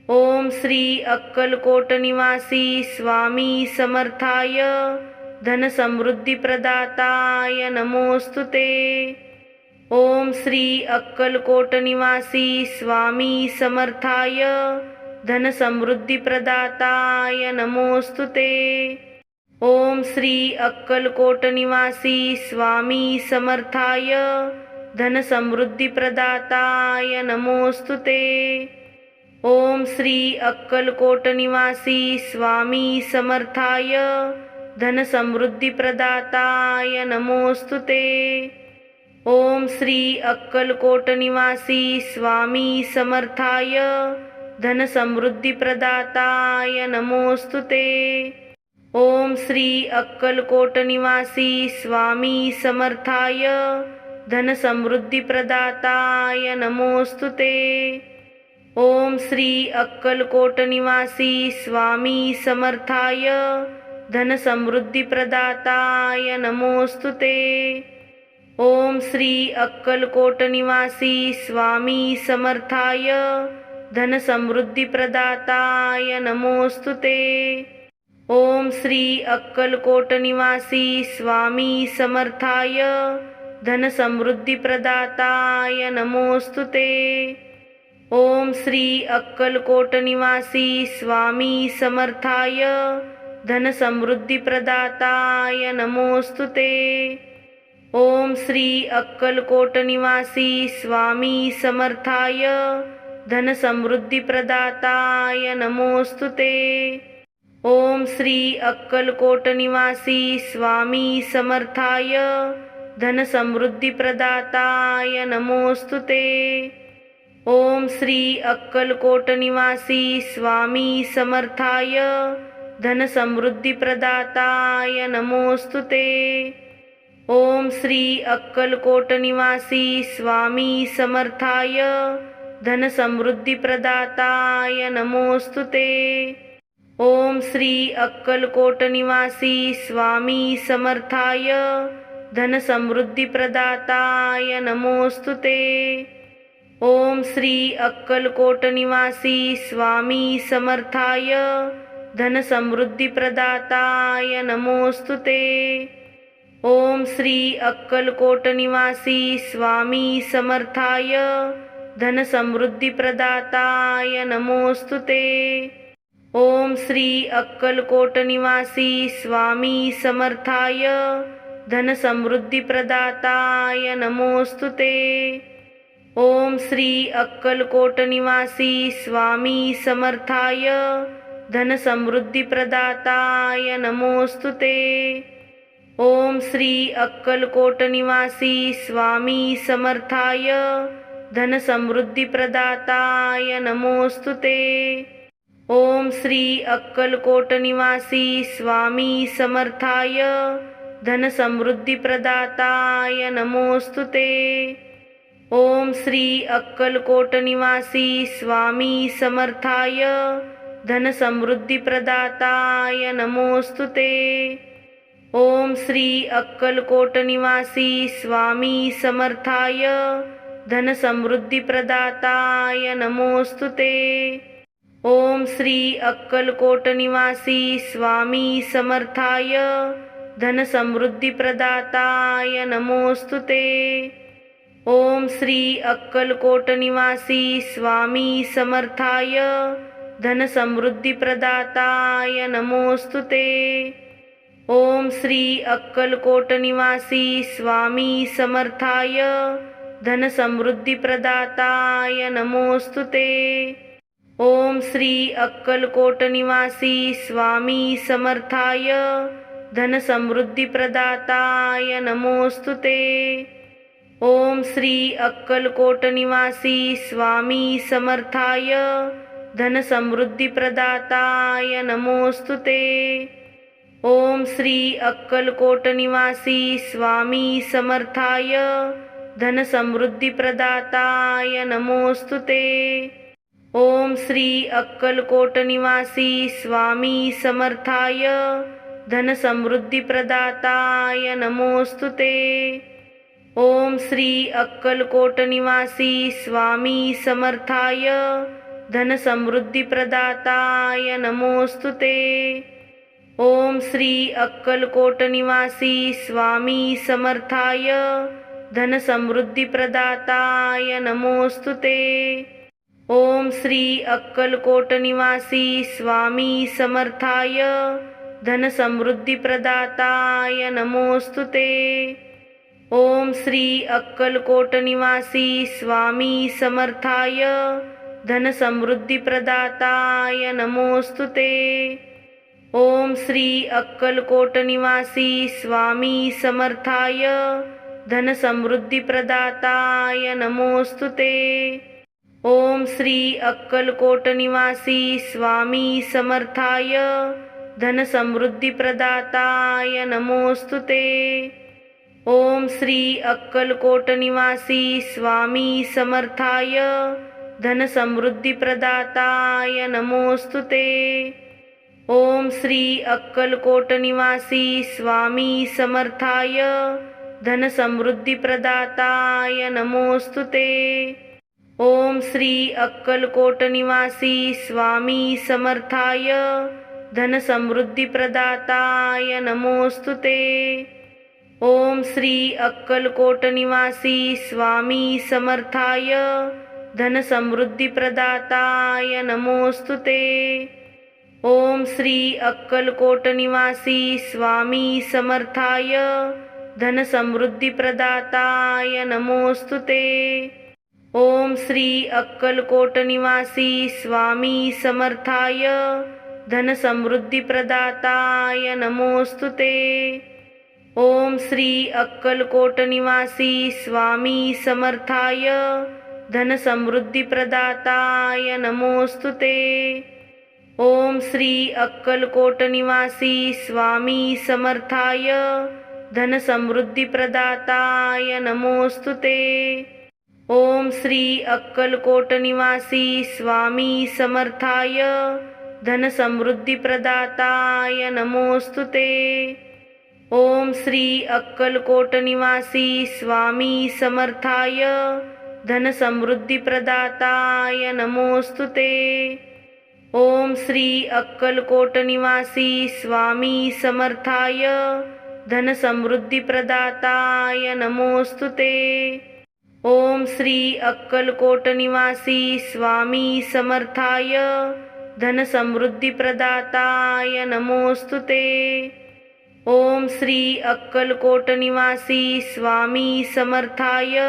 ओम श्री अक्कलकोट निवासी स्वामी समर्थाय धनसमृद्धिप्रदाताय नमोस्तुते। ओम श्री अक्कलकोट निवासी स्वामी समर्थाय धनसमृद्धिप्रदाताय नमोस्तुते। ओम श्री अक्कलकोट निवासी स्वामी समर्थाय धनसमृद्धिप्रदाताय नमोस्तुते। ओम श्री अक्कलकोट निवासी स्वामी समर्थाय धनसमृद्धिप्रदाताय नमोस्तुते। ओम श्री अक्कलकोट निवासी स्वामी समर्थाय धनसमृद्धिप्रदाताय नमोस्तुते। ओम श्री अक्कलकोट निवासी स्वामी समर्थाय धनसमृद्धिप्रदाताय नमोस्तुते। ओम श्री अक्कलकोट निवासी स्वामी समर्थाय धनसमृद्धिप्रदाताय नमोस्तुते। ओम श्री अक्कलकोट निवासी स्वामी समर्थाय धनसमृद्धिप्रदाताय नमोस्तुते। ओम श्री अक्कलकोट निवासी स्वामी समर्थाय धनसमृद्धिप्रदाताय नमोस्तुते। ओम श्री अक्कलकोट निवासी स्वामी समर्थाय धनसमृद्धिप्रदाताय नमोस्तुते। ओम श्री अक्कलकोट निवासी स्वामी समर्थाय धनसमृद्धिप्रदाताय नमोस्तुते। ओम श्री अक्कलकोट निवासी स्वामी समर्थाय धनसमृद्धिप्रदाताय नमोस्तुते। ओम श्री अक्कलकोट निवासी स्वामी समर्थाय धनसमृद्धिप्रदाताय नमोस्तुते। ओम श्री अक्कलकोट निवासी स्वामी समर्थाय धनसमृद्धिप्रदाताय नमोस्तुते। ओम श्री अक्कलकोट निवासी स्वामी समर्थाय धनसमृद्धिप्रदाताय नमोस्तुते। ओम श्री अक्कलकोट निवासी स्वामी समर्थाय धन समृद्धी प्रदाताय नमोस्तुते। ओम श्री अक्कलकोट निवासी स्वामी समर्थाय धन समृद्धी प्रदाताय नमोस्तुते। ओम श्री अक्कलकोट निवासी स्वामी समर्थाय धन समृद्धी प्रदाताय नमोस्तुते। ओम श्री अक्कलकोट निवासी स्वामी समर्थाय धन समृद्धी प्रदाताय नमोस्तुते। ओम श्री अक्कलकोट निवासी स्वामी समर्थाय धन समृद्धी प्रदाताय नमोस्तुते। ओम श्री अक्कलकोट निवासी स्वामी समर्थाय धन समृद्धी प्रदाताय नमोस्तुते। ओम श्री अक्कलकोट निवासी स्वामी समर्थाय धन समृद्धी प्रदाताय नमोस्तुते। ओम श्री अक्कलकोट निवासी स्वामी समर्थाय धन समृद्धी प्रदाताय नमोस्तुते। ओम श्री अक्कलकोट निवासी स्वामी समर्थाय धन समृद्धी प्रदाताय नमोस्तुते। ओम श्री अक्कलकोट निवासी स्वामी समर्थाय धन समृद्धी प्रदाताय नमोस्तुते। ओम श्री अक्कलकोट निवासी स्वामी समर्थाय धन समृद्धी प्रदाताय नमोस्तुते। ओम श्री अक्कलकोट निवासी स्वामी समर्थाय धन समृद्धी प्रदाताय नमोस्तुते। ओम श्री अक्कलकोट निवासी स्वामी समर्थाय धन समृद्धी प्रदाताय नमोस्तुते। ओम श्री अक्कलकोट निवासी स्वामी समर्थाय धन समृद्धी प्रदाताय नमोस्तुते। ओम श्री अक्कलकोट निवासी स्वामी समर्थाय धन समृद्धी प्रदाताय नमोस्तुते। ओम श्री अक्कलकोट निवासी स्वामी समर्थाय धन समृद्धी प्रदाताय नमोस्तुते। ओम श्री अक्कलकोट निवासी स्वामी समर्थाय धन समृद्धी प्रदाताय नमोस्तुते। ओम श्री अक्कलकोट निवासी स्वामी समर्थाय धन समृद्धी प्रदाताय नमोस्तुते। ओम श्री अक्कलकोट निवासी स्वामी समर्थाय धन समृद्धी प्रदाताय नमोस्तुते। ओम श्री अक्कलकोट निवासी स्वामी समर्थाय धन समृद्धी प्रदाताय नमोस्तुते। ओम श्री अक्कलकोट निवासी स्वामी समर्थाय धन समृद्धी प्रदाताय नमोस्तुते। ओम श्री अक्कलकोट निवासी स्वामी समर्थाय धन समृद्धी प्रदाताय नमोस्तुते। ओम श्री अक्कलकोट निवासी स्वामी समर्थाय धन समृद्धी प्रदाताय नमोस्तुते। ओम श्री अक्कलकोट निवासी स्वामी समर्थाय धन समृद्धी प्रदाताय नमोस्तुते। ओम श्री अक्कलकोट निवासी स्वामी समर्थाय धन समृद्धी प्रदाताय नमोस्तुते। ओम श्री अक्कलकोट निवासी स्वामी समर्थाय धन समृद्धी प्रदाताय नमोस्तुते। ओम श्री अक्कलकोट निवासी स्वामी समर्थाय धन समृद्धी प्रदाताय नमोस्तुते। ओम श्री अक्कलकोट निवासी स्वामी समर्थाय धन समृद्धी प्रदाताय नमोस्तुते। ओम श्री अक्कलकोट निवासी स्वामी समर्थाय धन समृद्धी प्रदाताय नमोस्तुते। ओम श्री अक्कलकोट निवासी स्वामी समर्थाय धन समृद्धी प्रदाताय नमोस्तुते। ओम श्री अक्कलकोट निवासी स्वामी समर्थाय धनसमृद्धिप्रदाताय नमोस्तुते। ओम श्री अक्कलकोट निवासी स्वामी समर्थाय धनसमृद्धिप्रदाताय नमोस्तुते। ओम श्री अक्कलकोट निवासी स्वामी समर्थाय धनसमृद्धिप्रदाताय नमोस्तुते। ओम श्री अक्कलकोट निवासी स्वामी समर्थाय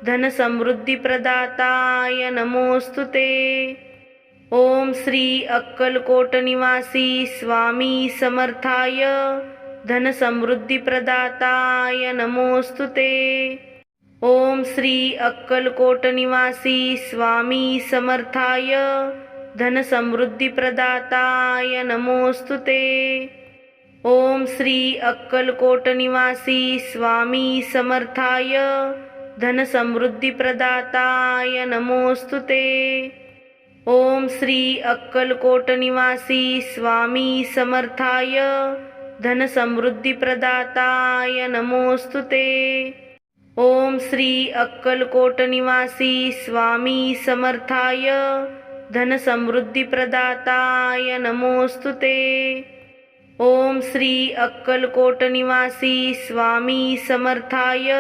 धनसमृद्धिप्रदाताय नमोस्तुते। ओम श्री अक्कलकोट निवासी स्वामी समर्थाय धनसमृद्धिप्रदाताय नमोस्तुते। ओम श्री अक्कलकोट निवासी स्वामी समर्थाय धनसमृद्धिप्रदाताय नमोस्तुते। ओम श्री अक्कलकोट निवासी स्वामी समर्थाय धनसमृद्धिप्रदाताय नमोस्तुते। ओम श्री अक्कलकोट निवासी स्वामी समर्थाय धनसमृद्धिप्रदाताय नमोस्तुते। ओम श्री अक्कलकोट निवासी स्वामी समर्थाय धनसमृद्धिप्रदाताय नमोस्तुते। ओम श्री अक्कलकोट निवासी स्वामी समर्थाय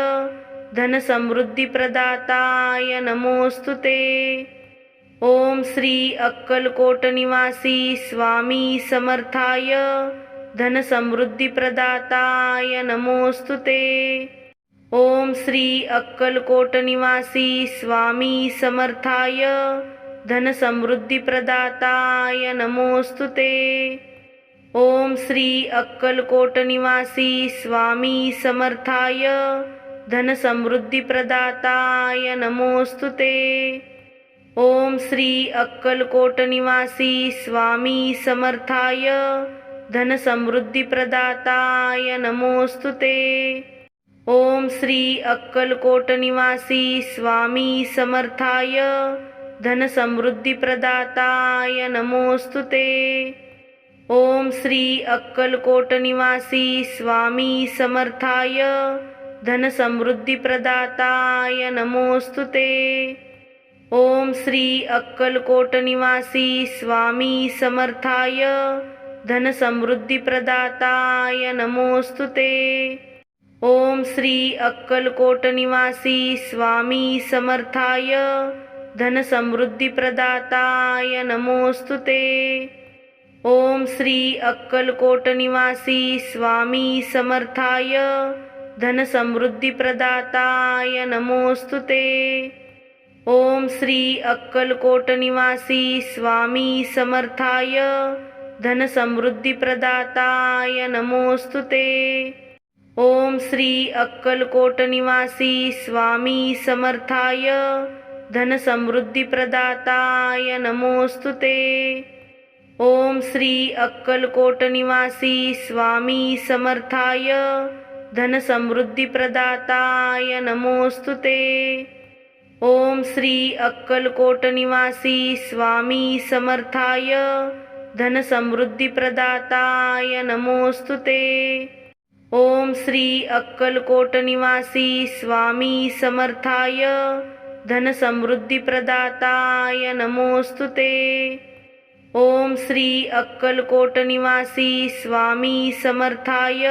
धनसमृद्धिप्रदाताय नमोस्तुते। ओम श्री अक्कलकोट निवासी स्वामी समर्थाय धनसमृद्धिप्रदाताय नमोस्तुते। ओम श्री अक्कलकोट निवासी स्वामी समर्थाय धनसमृद्धिप्रदाताय नमोस्तुते। ओम श्री अक्कलकोट निवासी स्वामी समर्थाय धनसमृद्धिप्रदाताय नमोस्तुते। ओम श्री अक्कलकोट निवासी स्वामी समर्थाय धनसमृद्धिप्रदाताय नमोस्तुते। ओम श्री अक्कलकोट निवासी स्वामी समर्थाय धनसमृद्धिप्रदाताय नमोस्तुते। ओम श्री अक्कलकोट निवासी स्वामी समर्थाय धनसमृद्धिप्रदाताय नमोस्तुते। ओम श्री अक्कलकोट निवासी स्वामी समर्थाय धनसमृद्धिप्रदाताय नमोस्तुते। ओम श्री अक्कलकोट निवासी स्वामी समर्थाय धनसमृद्धिप्रदाताय नमोस्तुते। ओम श्री अक्कलकोट निवासी स्वामी समर्थाय धनसमृद्धिप्रदाताय नमोस्तुते। ओम श्री अक्कलकोट निवासी स्वामी समर्थाय धनसमृद्धिप्रदाताय नमोस्तुते। ओम श्री अक्कलकोट निवासी स्वामी समर्थाय धनसमृद्धिप्रदाताय नमोस्तुते। ओम श्री अक्कलकोट निवासी स्वामी समर्थाय धनसमृद्धिप्रदाताय नमोस्तुते। ओम श्री अक्कलकोट निवासी स्वामी समर्थाय धनसमृद्धिप्रदाताय नमोस्तुते। ओम श्री अक्कलकोट निवासी स्वामी समर्थाय धनसमृद्धिप्रदाताय नमोस्तुते। ओम श्री अक्कलकोट निवासी स्वामी समर्थाय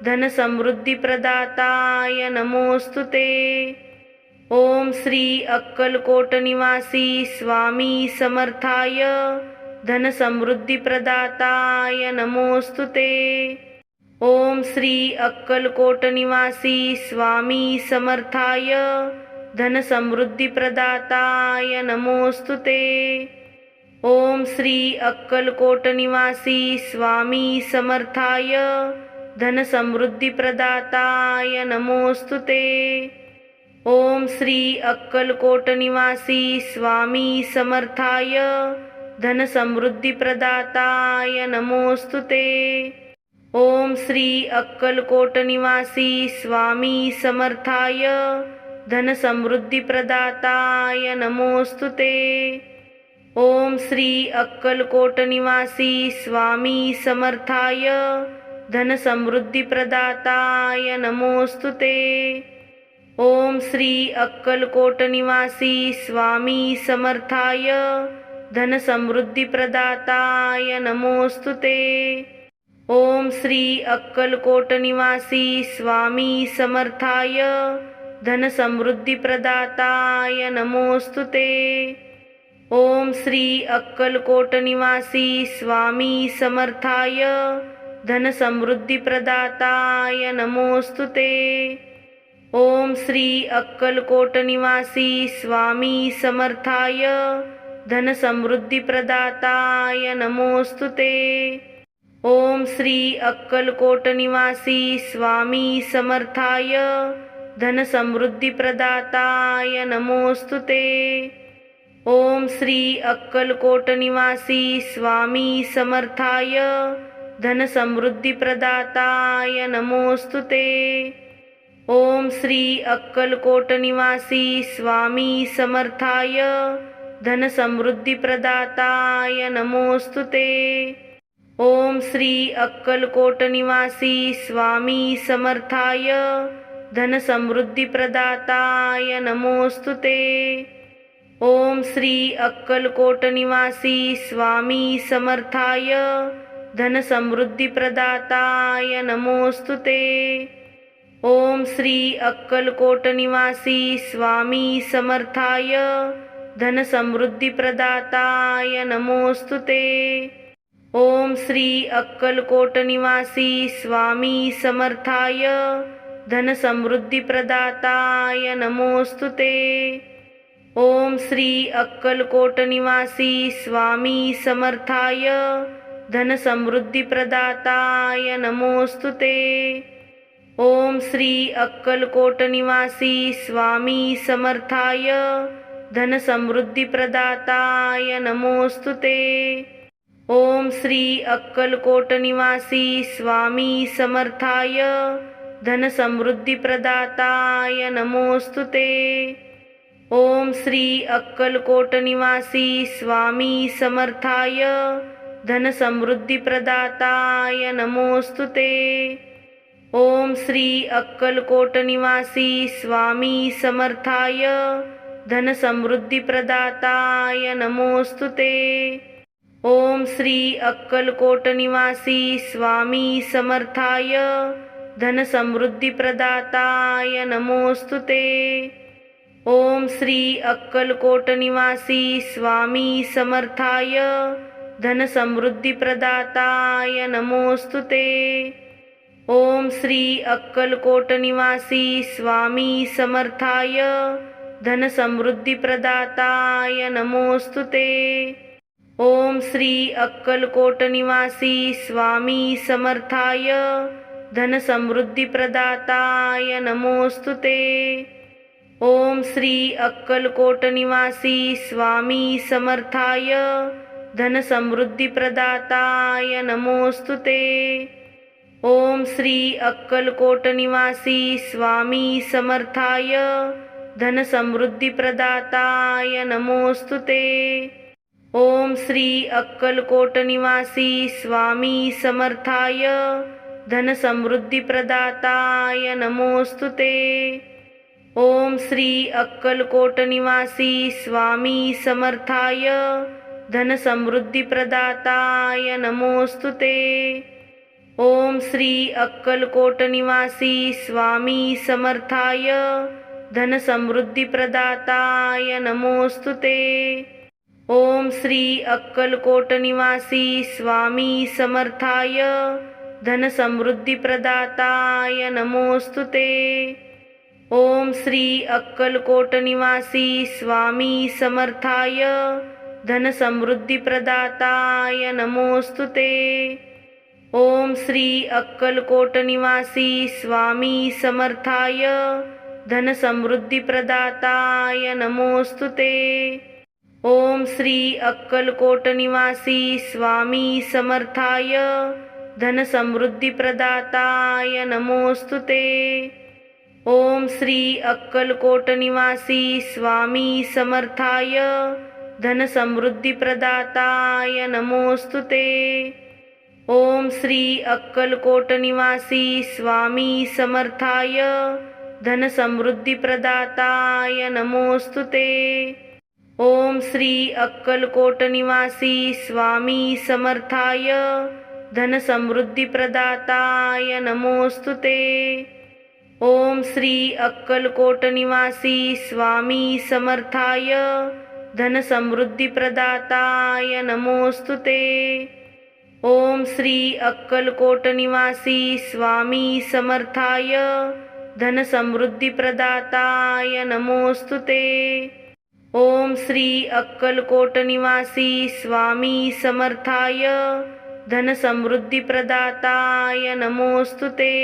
धनसमृद्धिप्रदाताय नमोस्तुते। ओम श्री अक्कलकोट निवासी स्वामी समर्थाय धनसमृद्धिप्रदाताय नमोस्तुते। ओम श्री अक्कलकोट निवासी स्वामी समर्थाय धनसमृद्धिप्रदाताय नमोस्तुते। ओम श्री अक्कलकोट निवासी स्वामी समर्थाय धनसमृद्धिप्रदाताय नमोस्तुते। ओम श्री अक्कलकोट निवासी स्वामी समर्थाय धनसमृद्धिप्रदाताय नमोस्तुते। ओम श्री अक्कलकोट निवासी स्वामी समर्थाय धनसमृद्धिप्रदाताय नमोस्तुते। ओम श्री अक्कलकोट निवासी स्वामी समर्थाय धनसमृद्धिप्रदाताय नमोस्तुते। ओम श्री अक्कलकोट निवासी स्वामी समर्थाय धन समृद्धी प्रदाताय नमोस्तुते। ओम श्री अक्कलकोट निवासी स्वामी समर्थाय धन समृद्धी प्रदाताय नमोस्तुते। ओम श्री अक्कलकोट निवासी स्वामी समर्थाय धन समृद्धी प्रदाताय नमोस्तुते। ओम श्री अक्कलकोट निवासी स्वामी समर्थाय धन समृद्धी प्रदाताय नमोस्तुते। ओम श्री अक्कलकोट निवासी स्वामी समर्थाय धन समृद्धी प्रदाताय नमोस्तुते। ओम श्री अक्कलकोट निवासी स्वामी समर्थाय धन समृद्धी प्रदाताय नमोस्तुते। ओम श्री अक्कलकोट निवासी स्वामी समर्थाय धन समृद्धी प्रदाताय नमोस्तुते। ओम श्री अक्कलकोट निवासी स्वामी समर्थाय धन समृद्धी प्रदाताय नमोस्तुते। ओम श्री अक्कलकोट निवासी स्वामी समर्थाय धन समृद्धी प्रदाताय नमोस्तुते। ओम श्री अक्कलकोट निवासी स्वामी समर्थाय धन समृद्धी प्रदाताय नमोस्तुते। ओम श्री अक्कलकोट निवासी स्वामी समर्थाय धन समृद्धी प्रदाताय नमोस्तुते। ओम श्री अक्कलकोट निवासी स्वामी समर्थाय धन समृद्धी प्रदाताय नमोस्तुते। ओम श्री अक्कलकोट निवासी स्वामी समर्थाय धन समृद्धी प्रदाताय नमोस्तुते। ओम श्री अक्कलकोट निवासी स्वामी समर्थाय धन समृद्धी प्रदाताय नमोस्तुते। ओम श्री अक्कलकोट निवासी स्वामी समर्थाय धन समृद्धी प्रदाताय नमोस्तुते। ओम श्री अक्कलकोट निवासी स्वामी समर्थाय धन समृद्धी प्रदाताय नमोस्तुते। ओम श्री अक्कलकोट निवासी स्वामी समर्थाय धन समृद्धी प्रदाताय नमोस्तुते। ओम श्री अक्कलकोट निवासी स्वामी समर्थाय धन समृद्धी प्रदाताय नमोस्तुते। ओम श्री अक्कलकोट निवासी स्वामी समर्थाय धन समृद्धी प्रदाताय नमोस्तुते। ओम श्री अक्कलकोट निवासी स्वामी समर्थाय धन समृद्धी प्रदाताय नमोस्तुते। ओम श्री अक्कलकोट निवासी स्वामी समर्थाय धन समृद्धी प्रदाताय नमोस्तुते। ओम श्री अक्कलकोट निवासी स्वामी समर्थाय धन समृद्धी प्रदाताय नमोस्तुते। ओम श्री अक्कलकोट निवासी स्वामी समर्थाय धन समृद्धी प्रदाताय नमोस्तुते। ओम श्री अक्कलकोट निवासी स्वामी समर्थाय धन समृद्धी प्रदाताय नमोस्तुते। ओम श्री अक्कलकोट निवासी स्वामी समर्थाय धन समृद्धी प्रदाताय नमोस्तुते। ओम श्री अक्कलकोट निवासी स्वामी समर्थाय धन समृद्धी प्रदाताय नमोस्तुते। ओम श्री अक्कलकोट निवासी स्वामी समर्थाय धन समृद्धी प्रदाताय नमोस्तुते। ओम श्री अक्कलकोट निवासी स्वामी समर्थाय धन समृद्धी प्रदाताय नमोस्तुते। ओम श्री अक्कलकोट निवासी स्वामी समर्थाय धन समृद्धी प्रदाताय नमोस्तुते। ओम श्री अक्कलकोट निवासी स्वामी समर्थाय धन समृद्धी प्रदाताय नमोस्तुते। ओम श्री अक्कलकोट निवासी स्वामी समर्थाय धनसमृद्धिप्रदाताय नमोऽस्तु ते। ओम श्री अक्कलकोट निवासी स्वामी समर्थाय धनसमृद्धिप्रदाताय नमोऽस्तु ते। ओम श्री अक्कलकोट निवासी स्वामी समर्थाय धनसमृद्धिप्रदाताय नमोऽस्तु ते। ओम श्री अक्कलकोट निवासी स्वामी समर्थाय धनसमृद्धिप्रदाताय नमोऽस्तु ते। ओम श्री अक्कलकोट निवासी स्वामी समर्थाय धनसमृद्धिप्रदाताय नमोऽस्तु ते।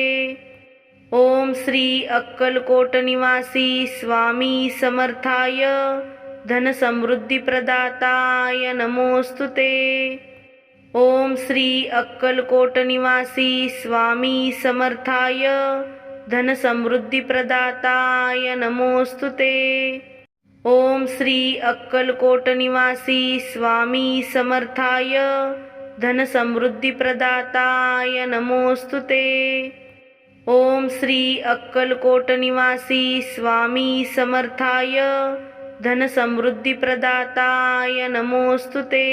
ओम श्री अक्कलकोट निवासी स्वामी समर्थाय धनसमृद्धिप्रदाताय नमोऽस्तु ते। ओम श्री अक्कलकोट निवासी स्वामी समर्थाय धनसमृद्धिप्रदाताय नमोऽस्तु ते। ओम श्री अक्कलकोट निवासी स्वामी समर्थाय धनसमृद्धिप्रदाताय नमोऽस्तु ते। ओम श्री अक्कलकोट निवासी स्वामी समर्थाय धनसमृद्धिप्रदाताय नमोऽस्तु ते।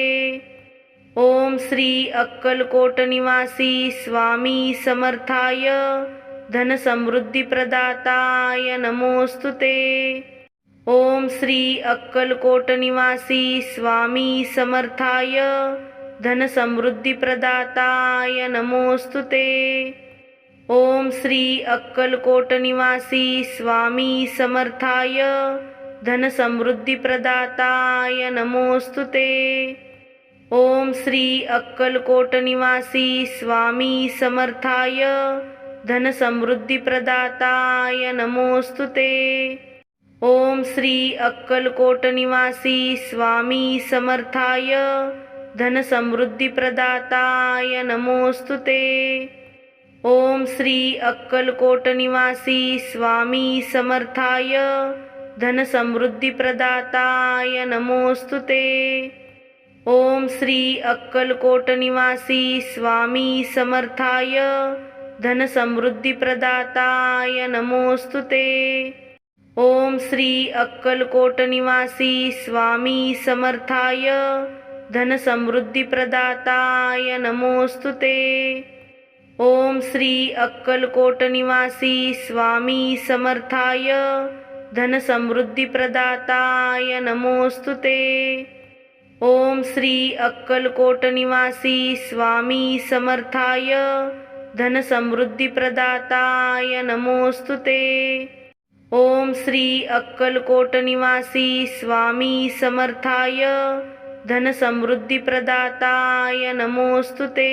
ओम श्री अक्कलकोट निवासी स्वामी समर्थाय धनसमृद्धिप्रदाताय नमोऽस्तु ते। ओम श्री अक्कलकोट निवासी स्वामी समर्थाय धनसमृद्धिप्रदाताय नमोऽस्तु ते। ओम श्री अक्कलकोट निवासी स्वामी समर्थाय धनसमृद्धिप्रदाताय नमोऽस्तु ते। ओम श्री अक्कलकोट निवासी स्वामी समर्थाय धनसमृद्धिप्रदाताय नमोऽस्तु ते। ओम श्री अक्कलकोट निवासी स्वामी समर्थाय धनसमृद्धिप्रदाताय नमोऽस्तु ते। ओम श्री अक्कलकोट निवासी स्वामी समर्थाय धनसमृद्धिप्रदाताय नमोऽस्तु ते। ओम श्री अक्कलकोट निवासी स्वामी समर्थाय धनसमृद्धिप्रदाताय नमोऽस्तु ते। ओम श्री अक्कलकोट निवासी स्वामी समर्थाय धनसमृद्धिप्रदाताय नमोऽस्तु ते। ओम श्री अक्कलकोट निवासी स्वामी समर्थाय धनसमृद्धिप्रदाताय नमोऽस्तु ते। ओम श्री अक्कलकोट निवासी स्वामी समर्थाय धनसमृद्धिप्रदाताय नमोऽस्तु ते। ओम श्री अक्कलकोट निवासी स्वामी समर्थाय धनसमृद्धिप्रदाताय नमोऽस्तु ते।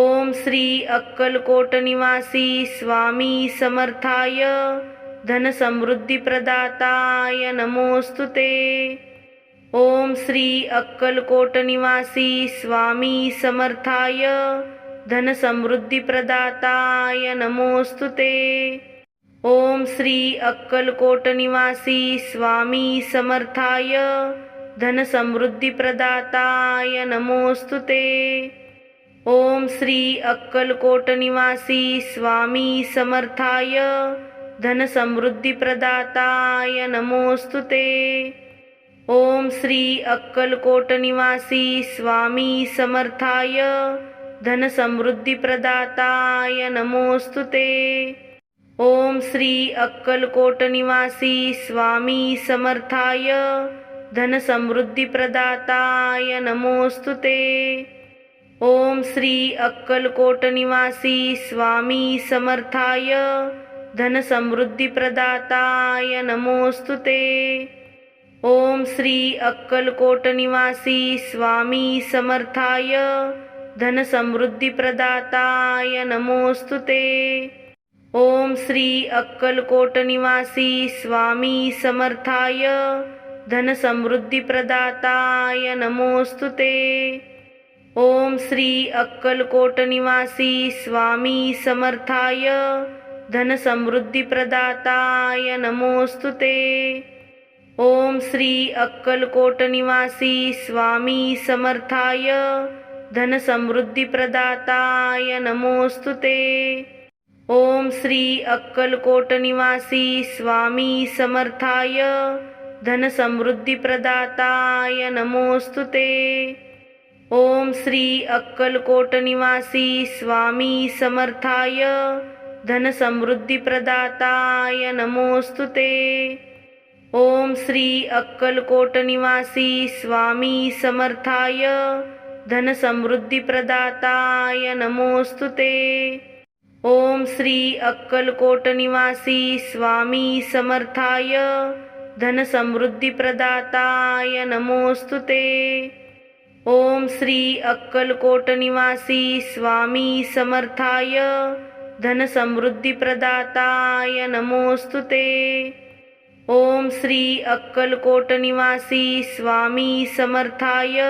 ओम श्री अक्कलकोट निवासी स्वामी समर्थाय धनसमृद्धिप्रदाताय नमोऽस्तु ते। ओम श्री अक्कलकोट निवासी स्वामी समर्थाय धनसमृद्धिप्रदाताय नमोऽस्तु ते। ओम श्री अक्कलकोट निवासी स्वामी समर्थाय धनसमृद्धिप्रदाताय नमोऽस्तु ते। ओम श्री अक्कलकोट निवासी स्वामी समर्थाय धनसमृद्धिप्रदाताय नमोऽस्तु ते। ओम श्री अक्कलकोट निवासी स्वामी समर्थाय धनसमृद्धिप्रदाताय नमोऽस्तु ते। ओम श्री अक्कलकोट निवासी स्वामी समर्थाय धनसमृद्धिप्रदाताय नमोऽस्तु ते। ओम श्री अक्कलकोट निवासी स्वामी समर्थाय धनसमृद्धिप्रदाताय नमोऽस्तु ते। ओम श्री अक्कलकोट निवासी स्वामी समर्थाय धनसमृद्धिप्रदाताय नमोऽस्तु ते। ओम श्री अक्कलकोट निवासी स्वामी समर्थाय धनसमृद्धिप्रदाताय नमोऽस्तु ते। ओम श्री अक्कलकोट निवासी स्वामी समर्थाय धनसमृद्धिप्रदाताय नमोऽस्तु ते। ओम श्री अक्कलकोट निवासी स्वामी समर्थाय धनसमृद्धिप्रदाताय नमोऽस्तु ते। ओम श्री अक्कलकोट निवासी स्वामी समर्थाय धन समृद्धी प्रदाताय नमोस्तुते। ओम श्री अक्कलकोट निवासी स्वामी समर्थाय धन समृद्धी प्रदाताय नमोस्तुते। ओम श्री अक्कलकोट निवासी स्वामी समर्थाय धन समृद्धी प्रदाताय नमोस्तुते। ओम श्री अक्कलकोट निवासी स्वामी समर्थाय धन समृद्धी प्रदाताय नमोस्तुते। ओम श्री अक्कलकोट निवासी स्वामी समर्थाय धन समृद्धी प्रदाताय नमोस्तुते। ओम श्री अक्कलकोट निवासी स्वामी समर्थाय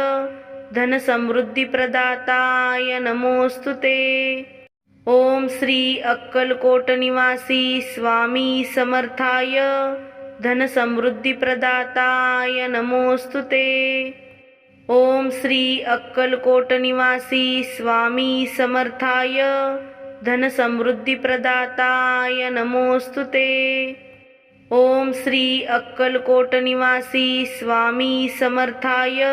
धन समृद्धी प्रदाताय नमोस्तुते। ओम श्री अक्कलकोट निवासी स्वामी समर्थाय धन समृद्धी प्रदाताय नमोस्तुते। ओम श्री अक्कलकोट निवासी स्वामी समर्थाय धन समृद्धी प्रदाताय नमोस्तुते। ओम श्री अक्कलकोट निवासी स्वामी समर्थाय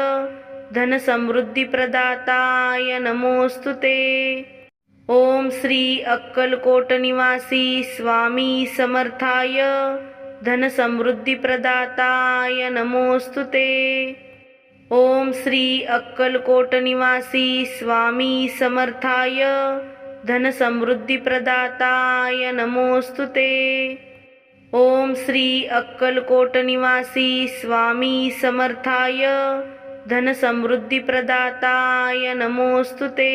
धन समृद्धी प्रदाताय नमोस्तुते। ओम श्री अक्कलकोट निवासी स्वामी समर्थाय धन समृद्धी प्रदाताय नमोस्तुते। ओम श्री अक्कलकोट निवासी स्वामी समर्थाय धन समृद्धी प्रदाताय नमोस्तुते। ओम श्री अक्कलकोट निवासी स्वामी समर्थाय धन समृद्धी प्रदाताय नमोस्तुते।